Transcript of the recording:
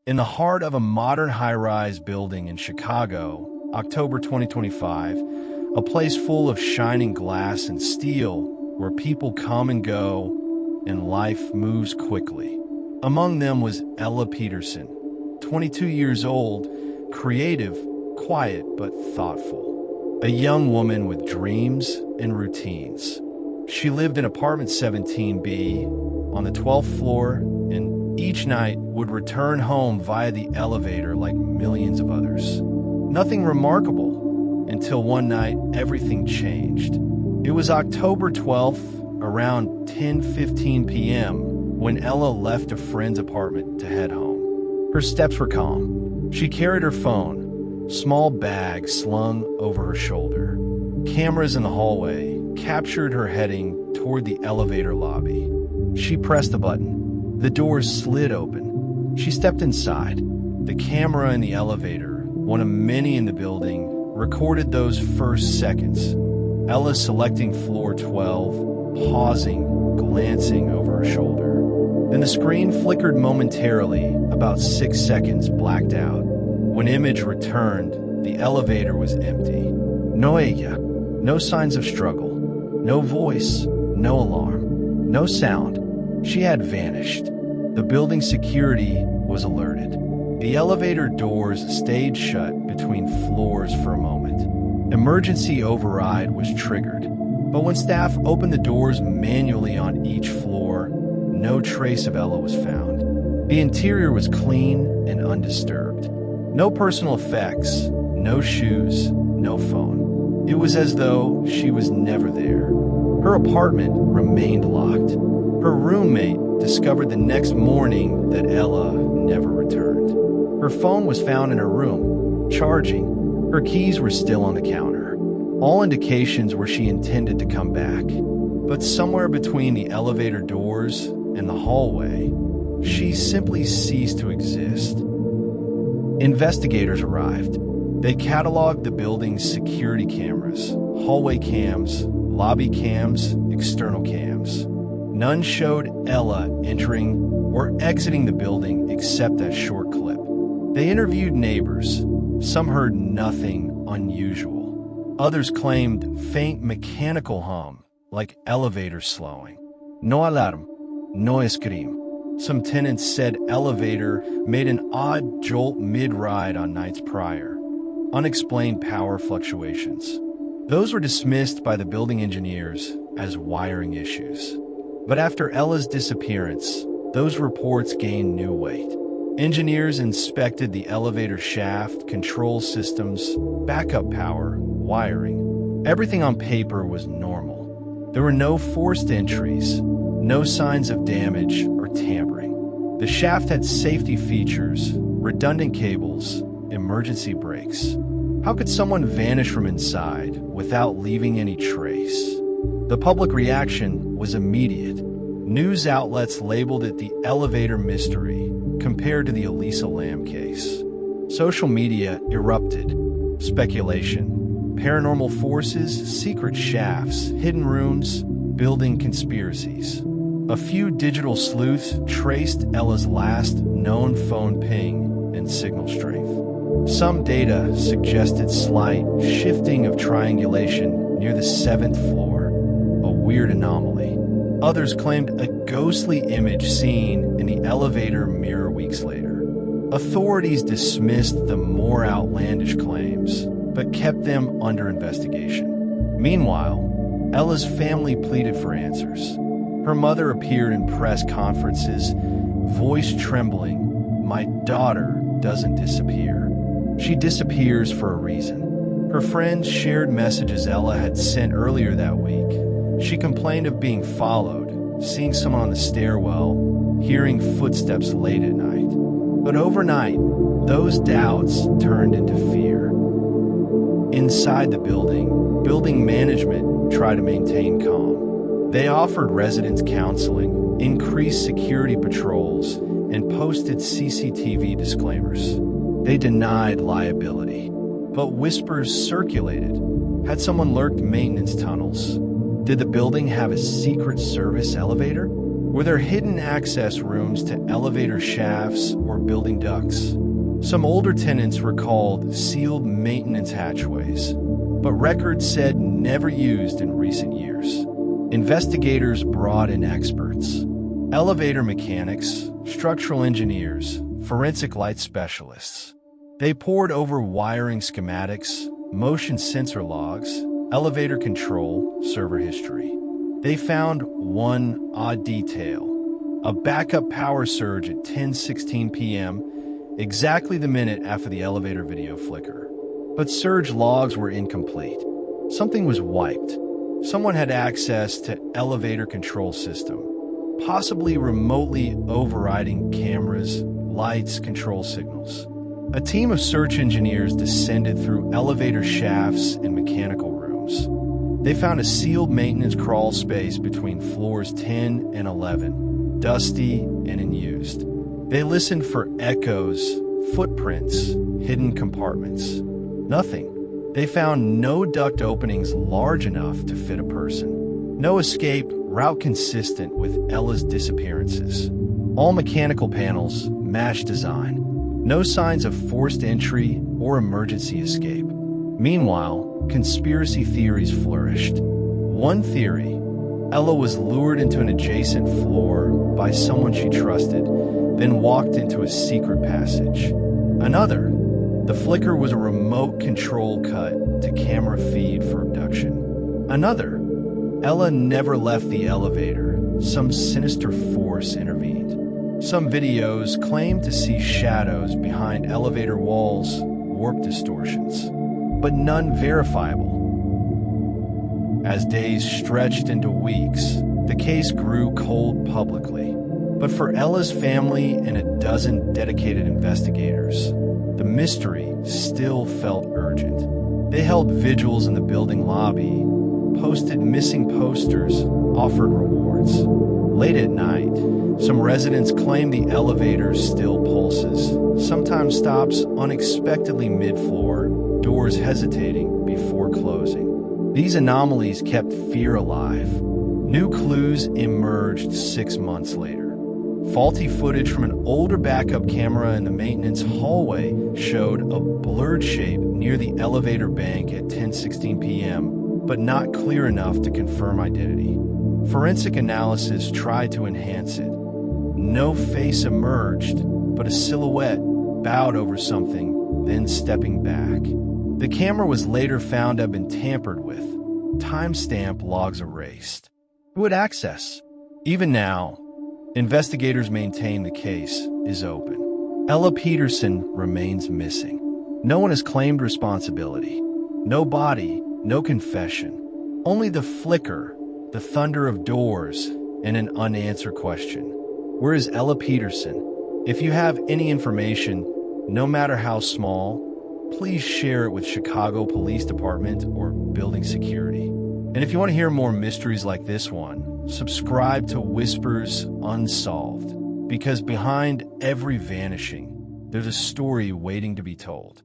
In the heart of a modern high-rise building in Chicago, October 2025, a place full of shining glass and steel where people come and go and life moves quickly. Among them was Ella Peterson, 22 years old, creative, quiet, but thoughtful. A young woman with dreams and routines. She lived in apartment 17B on the 12th floor and each night would return home via the elevator like millions of others. Nothing remarkable until one night everything changed. It was October 12th, around 10:15 p.m., when Ella left a friend's apartment to head home. Her steps were calm. She carried her phone, small bag slung over her shoulder. Cameras in the hallway captured her heading toward the elevator lobby. She pressed a button. The doors slid open. She stepped inside. The camera in the elevator, one of many in the building, recorded those first seconds. Ella selecting floor 12, pausing, glancing over her shoulder. Then the screen flickered momentarily, about 6 seconds blacked out. When image returned, the elevator was empty. No ella, no signs of struggle, no voice, no alarm, no sound. She had vanished. The building security was alerted. The elevator doors stayed shut between floors for a moment. Emergency override was triggered. But when staff opened the doors manually on each floor, no trace of Ella was found. The interior was clean and undisturbed. No personal effects, no shoes, no phone. It was as though she was never there. Her apartment remained locked. Her roommate discovered the next morning that Ella never returned. Her phone was found in her room, charging. Her keys were still on the counter. All indications were she intended to come back. But somewhere between the elevator doors and the hallway, she simply ceased to exist. Investigators arrived. They cataloged the building's security cameras, hallway cams, lobby cams, external cams. None showed Ella entering or exiting the building except that short clip. They interviewed neighbors. Some heard nothing unusual. Others claimed faint mechanical hum, like elevators slowing. No alarm, no scream. Some tenants said elevator made an odd jolt mid-ride on nights prior. Unexplained power fluctuations. Those were dismissed by the building engineers as wiring issues. But after Ella's disappearance, those reports gained new weight. Engineers inspected the elevator shaft, control systems, backup power, wiring. Everything on paper was normal. There were no forced entries, no signs of damage or tampering. The shaft had safety features, redundant cables, emergency brakes. How could someone vanish from inside without leaving any trace? The public reaction was immediate. News outlets labeled it the elevator mystery compared to the Elisa Lam case. Social media erupted. Speculation, paranormal forces, secret shafts, hidden rooms, building conspiracies. A few digital sleuths traced Ella's last known phone ping and signal strength. Some data suggested slight shifting of triangulation near the 7th floor, a weird anomaly. Others claimed a ghostly image seen in the elevator mirror weeks later. Authorities dismissed the more outlandish claims, but kept them under investigation. Meanwhile, Ella's family pleaded for answers. Her mother appeared in press conferences, voice trembling, "My daughter doesn't disappear. She disappears for a reason." Her friends shared messages Ella had sent earlier that week. She complained of being followed, seeing someone on the stairwell, hearing footsteps late at night. But overnight, those doubts turned into fear. Inside the building management tried to maintain calm. They offered residents counseling, increased security patrols, and posted CCTV disclaimers. They denied liability, but whispers circulated. Had someone lurked maintenance tunnels? Did the building have a secret service elevator? Were there hidden access rooms to elevator shafts or building ducts? Some older tenants recalled sealed maintenance hatchways, but records said never used in recent years. Investigators brought in experts: elevator mechanics, structural engineers, forensic light specialists. They pored over wiring schematics, motion sensor logs, elevator control, server history. They found one odd detail: a backup power surge at 10:16 p.m., exactly the minute after the elevator video flicker. But surge logs were incomplete. Something was wiped. Someone had access to elevator control system, possibly remotely overriding cameras, lights, control signals. A team of search engineers descended through elevator shafts and mechanical rooms. They found a sealed maintenance crawl space between floors 10 and 11, dusty and unused. They listened for echoes, footprints, hidden compartments. Nothing. They found no duct openings large enough to fit a person. No escape route consistent with Ella's disappearances. All mechanical panels matched design. No signs of forced entry or emergency escape. Meanwhile, conspiracy theories flourished. One theory: Ella was lured into an adjacent floor by someone she trusted, then walked into a secret passage. Another: the flicker was a remote control cut to camera feed for abduction. Another: Ella never left the elevator. Some sinister force intervened. Some videos claim to see shadows behind elevator walls, warp distortions, but none verifiable. As days stretched into weeks, the case grew cold publicly. But for Ella's family and a dozen dedicated investigators, the mystery still felt urgent. They held vigils in the building lobby, posted missing posters, offered rewards. Late at night, some residents claimed the elevator still pulses, sometimes stops unexpectedly mid-floor, doors hesitating before closing. These anomalies kept fear alive. New clues emerged 6 months later. Faulty footage from an older backup camera in the maintenance hallway showed a blurred shape near the elevator bank at 10:16 p.m., but not clear enough to confirm identity. Forensic analysis tried to enhance it. No face emerged, but a silhouette bowed over something, then stepping back. The camera was later found to have been tampered with, timestamp logs erased. Who had access? Even now, investigators maintain the case is open. Ella Peterson remains missing. No one has claimed responsibility. No body, no confession. Only the flicker, the thunder of doors, and an unanswered question. Where is Ella Peterson? If you have any information, no matter how small, please share it with Chicago Police Department or Building Security. And if you want to hear more mysteries like this one, subscribe to Whispers Unsolved, because behind every vanishing, there's a story waiting to be told.